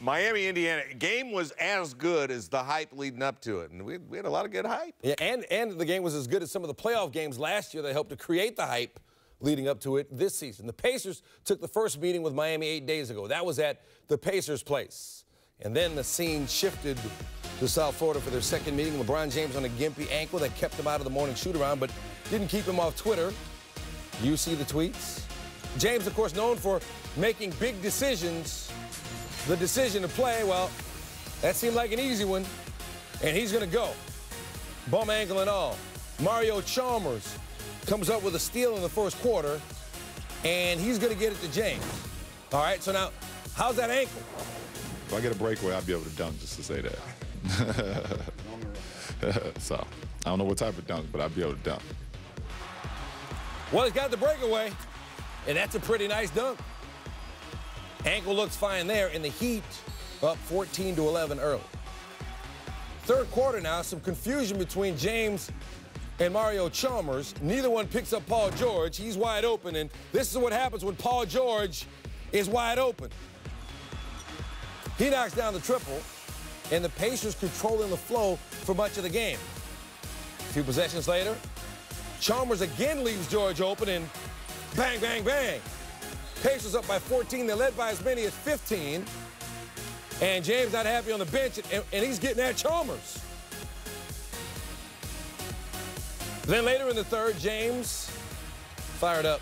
Miami, Indiana, game was as good as the hype leading up to it, and we had a lot of good hype. Yeah, and the game was as good as some of the playoff games last year that helped to create the hype leading up to it this season. The Pacers took the first meeting with Miami 8 days ago. That was at the Pacers' place. And then the scene shifted to South Florida for their second meeting. LeBron James on a gimpy ankle that kept him out of the morning shoot-around, but didn't keep him off Twitter. You see the tweets? James, of course, known for making big decisions. The decision to play, well, that seemed like an easy one, and he's going to go. Bum ankle and all. Mario Chalmers comes up with a steal in the first quarter, and he's going to get it to James. All right, so now, how's that ankle? If I get a breakaway, I'll be able to dunk, just to say that. So, I don't know what type of dunk, but I'll be able to dunk. Well, he's got the breakaway, and that's a pretty nice dunk. Ankle looks fine there, and the Heat up 14-11 early. Third quarter now, some confusion between James and Mario Chalmers. Neither one picks up Paul George. He's wide open, and this is what happens when Paul George is wide open. He knocks down the triple, and the Pacers controlling the flow for much of the game. A few possessions later, Chalmers again leaves George open, and bang, bang, bang. Pacers up by 14. They're led by as many as 15. And James not happy on the bench, and he's getting at Chalmers. Then later in the third, James fired up,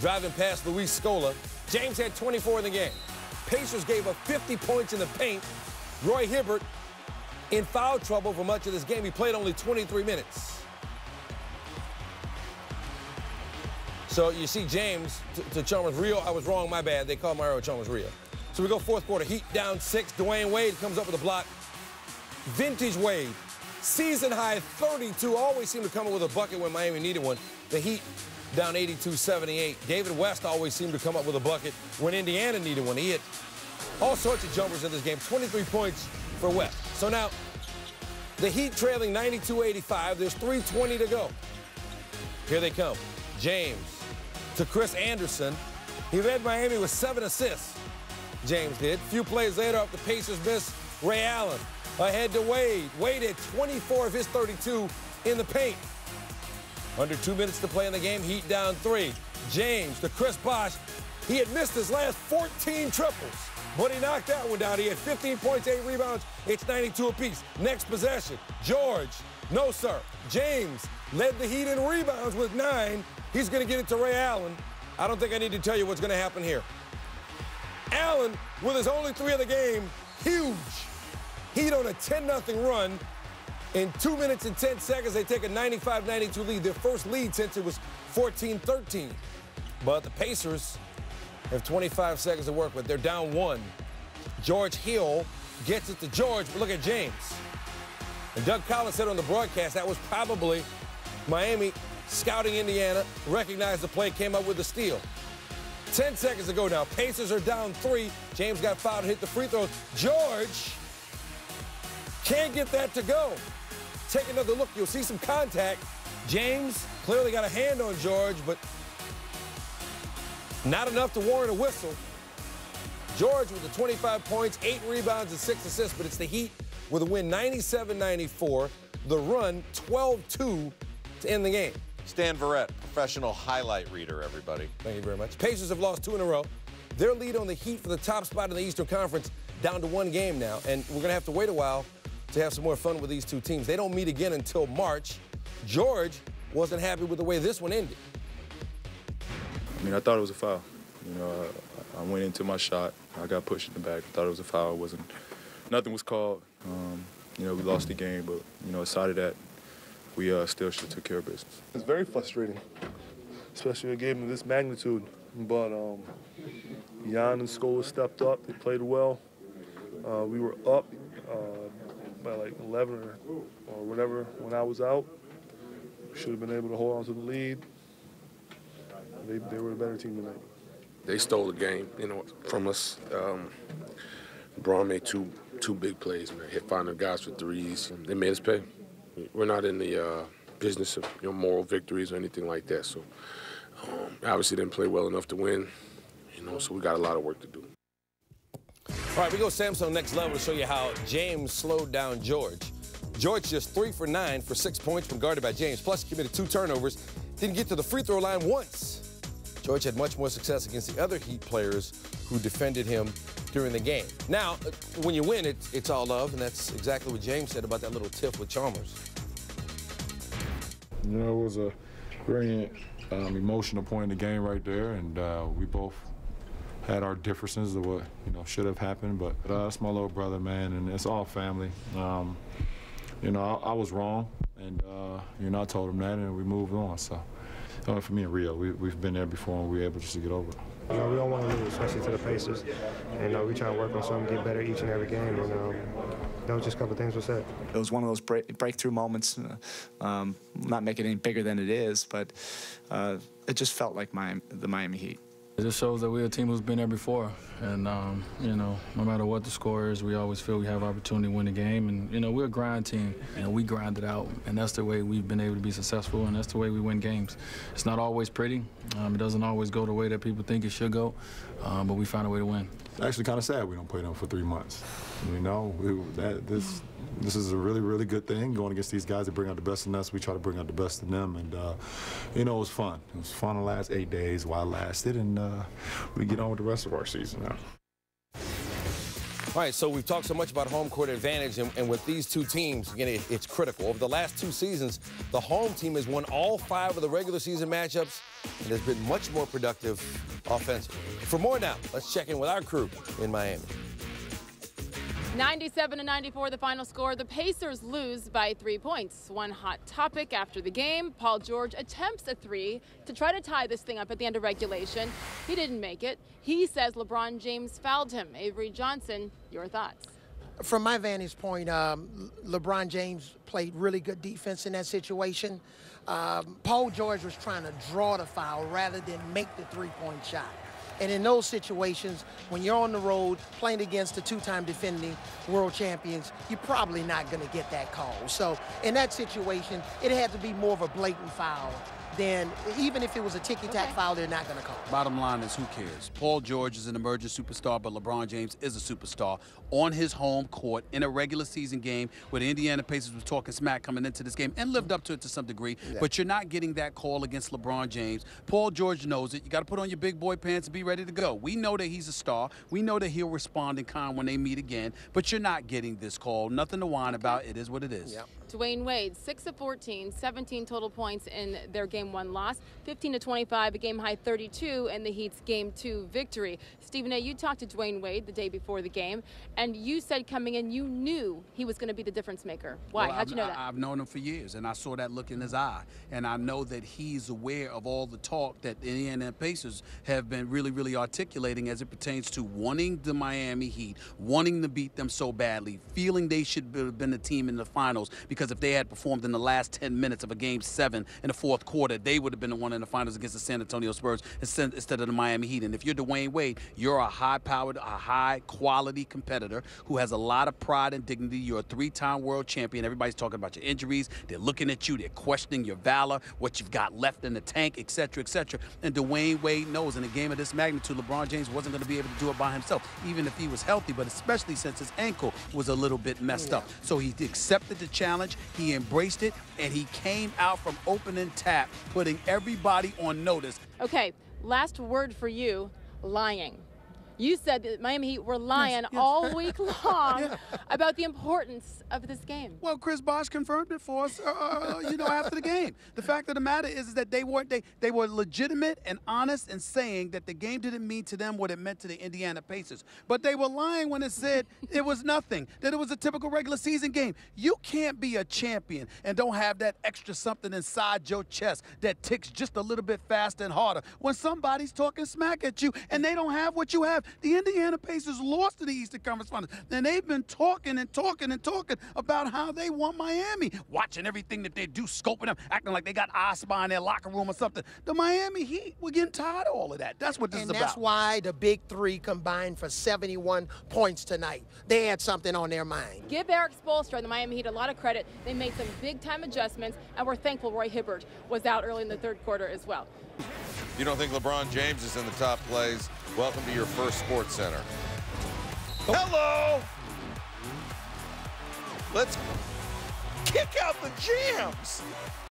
driving past Luis Scola. James had 24 in the game. Pacers gave up 50 points in the paint. Roy Hibbert in foul trouble for much of this game. He played only 23 minutes. So you see James to Chalmers. Rio, I was wrong, my bad. They call Mario Chalmers Rio. So we go fourth quarter. Heat down 6. Dwayne Wade comes up with a block. Vintage Wade. Season high 32. Always seemed to come up with a bucket when Miami needed one. The Heat down 82-78. David West always seemed to come up with a bucket when Indiana needed one. He hit all sorts of jumpers in this game. 23 points for West. So now the Heat trailing 92-85. There's 3:20 to go. Here they come. James to Chris Anderson. He led Miami with 7 assists. James did. A few plays later, off the Pacers miss, Ray Allen ahead to Wade. Wade had 24 of his 32 in the paint. Under 2 minutes to play in the game, Heat down 3. James to Chris Bosh. He had missed his last 14 triples, but he knocked that one down. He had 15 points, 8 rebounds. It's 92 apiece. Next possession, George. No, sir. James led the Heat in rebounds with 9. He's going to get it to Ray Allen. I don't think I need to tell you what's going to happen here. Allen, with his only 3 of the game, huge. Heat on a 10-0 run. In 2 minutes and 10 seconds, they take a 95-92 lead. Their first lead since it was 14-13. But the Pacers have 25 seconds to work with. They're down 1. George Hill gets it to George, but look at James. And Doug Collins said on the broadcast that was probably Miami scouting Indiana, recognized the play, came up with the steal. 10 seconds to go now. Pacers are down 3. James got fouled and hit the free throws. George can't get that to go. Take another look. You'll see some contact. James clearly got a hand on George, but not enough to warrant a whistle. George with the 25 points, 8 rebounds, and 6 assists, but it's the Heat with a win 97-94. The run 12-2 to end the game. Stan Verrett, professional highlight reader, everybody. Thank you very much. Pacers have lost 2 in a row. Their lead on the Heat for the top spot in the Eastern Conference down to 1 game now, and we're going to have to wait a while to have some more fun with these two teams. They don't meet again until March. George wasn't happy with the way this one ended. I mean, I thought it was a foul. You know, I went into my shot. I got pushed in the back. I thought it was a foul. Nothing was called. You know, we lost the game, but, you know, aside of that, we still should have took care of business. It's very frustrating, especially a game of this magnitude. But Jan and Scola stepped up. They played well. We were up by like 11 or whatever when I was out. Should have been able to hold on to the lead. They were a better team tonight. They stole the game, you know, from us. Braun made two big plays, man. Hit finding guys for threes. They made us pay. We're not in the business of, you know, moral victories or anything like that. So obviously didn't play well enough to win, you know. So we got a lot of work to do. All right, we go Samsung next level to show you how James slowed down George. George just 3 for 9 for 6 points when guarded by James. Plus, he committed 2 turnovers. Didn't get to the free throw line once. George had much more success against the other Heat players who defended him during the game. Now, when you win, it's all love, and that's exactly what James said about that little tiff with Chalmers. You know, it was a very emotional point in the game right there, and we both had our differences of what, you know, should have happened, but that's my little brother, man, and it's all family. You know, I was wrong, and, you know, I told him that, and we moved on. So, for me and Rio, we've been there before, and we were able just to get over it. You know, we don't want to lose, especially to the Pacers. And we try to work on something, get better each and every game, and that was just a couple of things we said. It was one of those breakthrough moments, not make it any bigger than it is, but it just felt like the Miami Heat. It just shows that we're a team who's been there before. And, you know, no matter what the score is, we always feel we have opportunity to win the game. And, you know, we're a grind team, and we grind it out. And that's the way we've been able to be successful, and that's the way we win games. It's not always pretty. It doesn't always go the way that people think it should go, but we find a way to win. It's actually kind of sad we don't play them for 3 months. You know, this is a really, really good thing, going against these guys that bring out the best in us. We try to bring out the best in them, and, you know, it was fun. It was fun the last 8 days while it lasted, and we get on with the rest of our season now. All right, so we've talked so much about home court advantage, and with these two teams, again, it's critical. Over the last 2 seasons, the home team has won all 5 of the regular season matchups and has been much more productive offensively. For more now, let's check in with our crew in Miami. 97-94, the final score. The Pacers lose by 3 points. One hot topic after the game, Paul George attempts a 3 to try to tie this thing up at the end of regulation. He didn't make it. He says LeBron James fouled him. Avery Johnson, your thoughts? From my vantage point, LeBron James played really good defense in that situation. Paul George was trying to draw the foul rather than make the three-point shot. And in those situations, when you're on the road playing against the 2-time defending world champions, you're probably not going to get that call. So in that situation, it had to be more of a blatant foul than, even if it was a ticky-tack foul, they're not going to call. Bottom line is, who cares? Paul George is an emerging superstar, but LeBron James is a superstar on his home court in a regular season game where the Indiana Pacers was talking smack coming into this game and lived up to it to some degree, but you're not getting that call against LeBron James. Paul George knows it. You got to put on your big boy pants and be ready to go. We know that he's a star. We know that he'll respond in kind when they meet again, but you're not getting this call. Nothing to whine about. It is what it is. Dwayne Wade, 6 of 14, 17 total points in their Game 1 loss, 15-25, a game-high 32 in the Heat's Game 2 victory. Stephen A., you talked to Dwayne Wade the day before the game, and you said coming in you knew he was going to be the difference maker. Why? Well, how'd you know that? I've known him for years, and I saw that look in his eye, and I know that he's aware of all the talk that the Indiana Pacers have been really, really articulating as it pertains to wanting the Miami Heat, wanting to beat them so badly, feeling they should have been the team in the finals, because if they had performed in the last 10 minutes of a Game 7 in the fourth quarter, they would have been the one in the finals against the San Antonio Spurs instead of the Miami Heat. And if you're Dwayne Wade, you're a high-powered, a high-quality competitor who has a lot of pride and dignity. You're a 3-time world champion. Everybody's talking about your injuries. They're looking at you. They're questioning your valor, what you've got left in the tank, et cetera, et cetera. And Dwayne Wade knows in a game of this magnitude, LeBron James wasn't going to be able to do it by himself, even if he was healthy, but especially since his ankle was a little bit messed up. So he accepted the challenge. He embraced it, and he came out from opening tap, putting everybody on notice. Okay, last word for you, lying. You said that Miami Heat were lying all week long about the importance of this game. Well, Chris Bosh confirmed it for us, you know, after the game. The fact of the matter is that they were legitimate and honest in saying that the game didn't mean to them what it meant to the Indiana Pacers. But they were lying when it said it was nothing, that it was a typical regular season game. You can't be a champion and don't have that extra something inside your chest that ticks just a little bit faster and harder when somebody's talking smack at you and they don't have what you have. The Indiana Pacers lost to the Eastern Conference Finals, and they've been talking and talking and talking about how they want Miami, watching everything that they do, scoping them, acting like they got I Spy in their locker room or something. The Miami Heat, we're getting tired of all of that. That's what this is about. And that's why the Big Three combined for 71 points tonight. They had something on their mind. Give Eric Spoelstra and the Miami Heat a lot of credit. They made some big-time adjustments, and we're thankful Roy Hibbert was out early in the third quarter as well. You don't think LeBron James is in the top plays? Welcome to your first Sportscenter. Hello. Let's kick out the jams.